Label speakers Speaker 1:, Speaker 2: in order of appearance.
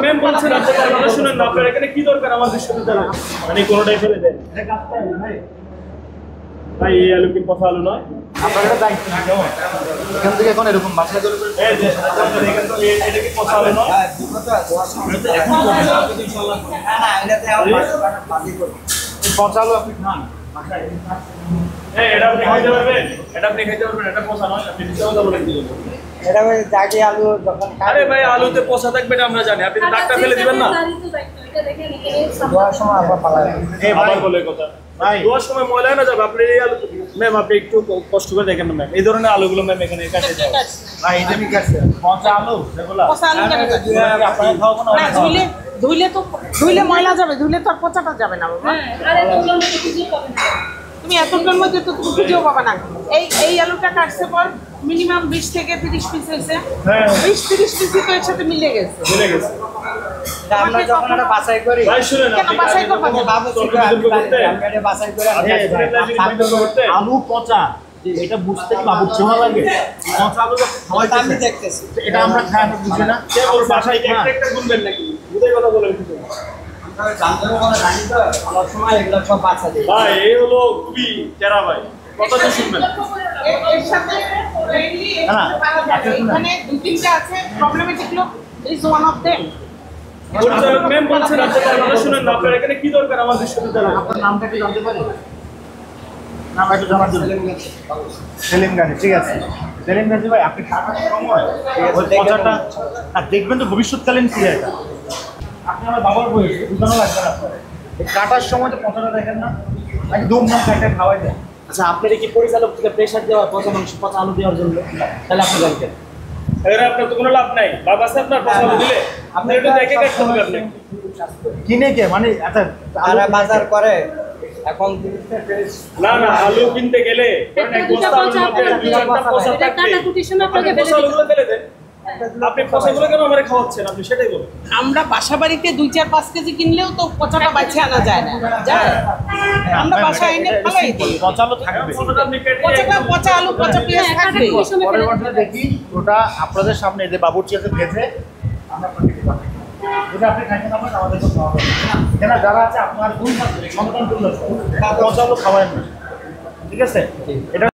Speaker 1: Ma'am বলছেন আপনারা কথা শুনেন না, আপনারা এখানে কি দরকার আমার বিশ্ববিদ্যালয়ে? মানে কোনোটাই ফেলে দেন ভাই, এই আলু কি পচা আলু নয়?
Speaker 2: আপনারা দায়িত্ব না কেমন এখান থেকে এখন এরকম বাসা করে
Speaker 1: এই যে এখান থেকে এটা কি পচা আলু নয়?
Speaker 2: পৌঁছালো আপনি খান
Speaker 1: এটা আপনি খাইতে পারবেন? এটা আপনি খাইতে পারবেন? এটা পচা নয়, আপনি মিথ্যা কথা বলেন দিলেন।
Speaker 3: এটা ওই জাগে আলু যখন
Speaker 1: আরে ভাই, আলুতে পচা থাকবে এটা আমরা জানি, আপনি দাগটা ফেলে দিবেন না।
Speaker 3: ধোয়ার সময় আবার পালায়
Speaker 2: এই ভাই
Speaker 1: আবার বলে কথা
Speaker 2: ভাই
Speaker 1: ধোয়ার সময় ময়লা না যাবে। আপনি এই আলু ম্যাম, আপনি একটু কষ্ট করে দেখেন না ম্যাম, এই ধরনের আলুগুলো ম্যাম এখানে কাটে যায়।
Speaker 2: ভাই এটা কি কাটছে পচা আলু যেগুলো
Speaker 4: পচা আলু কেন কাটছে?
Speaker 2: আপনারা খাওয়াবো না
Speaker 4: না, ধুইলে ময়লা যাবে, ধুইলে তো আর পচাটা যাবে না বাবা। তুমি এতটার মধ্যে তো তুমি খুঁজেও পাবে না। এই আলুটা কাটছে পর মিনিমাম 20 থেকে 30 পিস হয়েছে।
Speaker 1: হ্যাঁ
Speaker 4: 20-30 পিসই তো এর সাথে মিলে গেছে।
Speaker 1: চলে গেছে।
Speaker 3: আমরা যখন এটা বাছাই করি
Speaker 1: ভাই শুনেন,
Speaker 4: কেন
Speaker 1: আপনি
Speaker 4: বাছাই করবেন?
Speaker 3: বাবু ছিল আমরা এটা বাছাই করে
Speaker 2: আলু পচা এটা বুঝতে কি বাবুর ছোঁয়া লাগে পচা আলু
Speaker 3: হয়তো আমি দেখতেছি
Speaker 2: এটা আমরা খাই না বুঝি না
Speaker 1: কে ওর বাসায় একটা একটা গুনবেন নাকি? বুঝাই কথা বলেন কিছু।
Speaker 3: আমরা জানতে কোনো জানি তো আমার সময় এগুলো সব বাছা দিই
Speaker 1: ভাই এই হলো খুবই টেরা ভাই, কথা তো শুনবেন।
Speaker 4: এর সাথে mainly এখানে 2-3টা আছে প্রবলেমেটিক লোক, ইজ ওয়ান অফ देम।
Speaker 1: পরিচালক ম্যাম বলছেন আপনারা কথা শুনেন না, আপনারা এখানে কি দরকার আমার বিশ্ববিদ্যালয়ে?
Speaker 2: আপনার নামটা কি জানতে পারি নাম একটু জানার জন্য সেলিম গাজী, ঠিক আছে সেলিম গাজী ভাই, আপনি কাটার সময় ওই পচাটা আর দেখবেন তো ভবিষ্যৎকালীন কি এটা আপনি আমার বাবার বয়স বুঝানো লাগবে না আপনার এই কাটার সময় তো পচাটা দেখেন না নাকি দুমদাম কাটে খাওয়াই দেয়।
Speaker 3: আচ্ছা আপনার কি পরিচালক থেকে প্রেসার দেওয়া পচা মাংস পচা আলু দেওয়ার জন্য তাহলে আপনি জানতেন
Speaker 1: এর আপনার তো কোনো লাভ নাই, লাভ আছে আপনার পচা আলু দিলে? আপনার এটা দেখে কাটতে হবে আপনি।
Speaker 2: কিনে কে মানে আচ্ছা
Speaker 3: তারা বাজার করে এখন
Speaker 1: না না, আলু কিনতে গেলে ধরেন এক বস্তা আলুর মধ্যে 2-4টা পচা থাকবে, আপনি পচা আলুগুলো ফেলে দেন। আপনি পচাগুলো কেন আমারে খাওয়াচ্ছেন? আপনি সেটাই বলুন।
Speaker 4: আমরা বাসা বাড়িতে 2-4-5 কেজি কিনলেও তো পচাটা বাছে আনা যায় না, যায়? আমরা বাসায় এনে ফেলাই দিই।
Speaker 2: পচা আলু থাকবে
Speaker 1: পচাটা আপনি কেটে
Speaker 4: পচা আলু পচা পেঁয়াজ থাকবে।
Speaker 2: পরবর্তীতে দেখি ওটা আপনাদের সামনে যে বাবুর্চি আছে ভেজে আমরা আপনাদেরকে পাঠাই। এটা আপনি খাইতে না পারেন আমাদেরকে খাওয়া হবে কেন যারা আছে আপনার সন্তান তুল্য পচা আলু খাওয়ায় না, ঠিক আছে এটা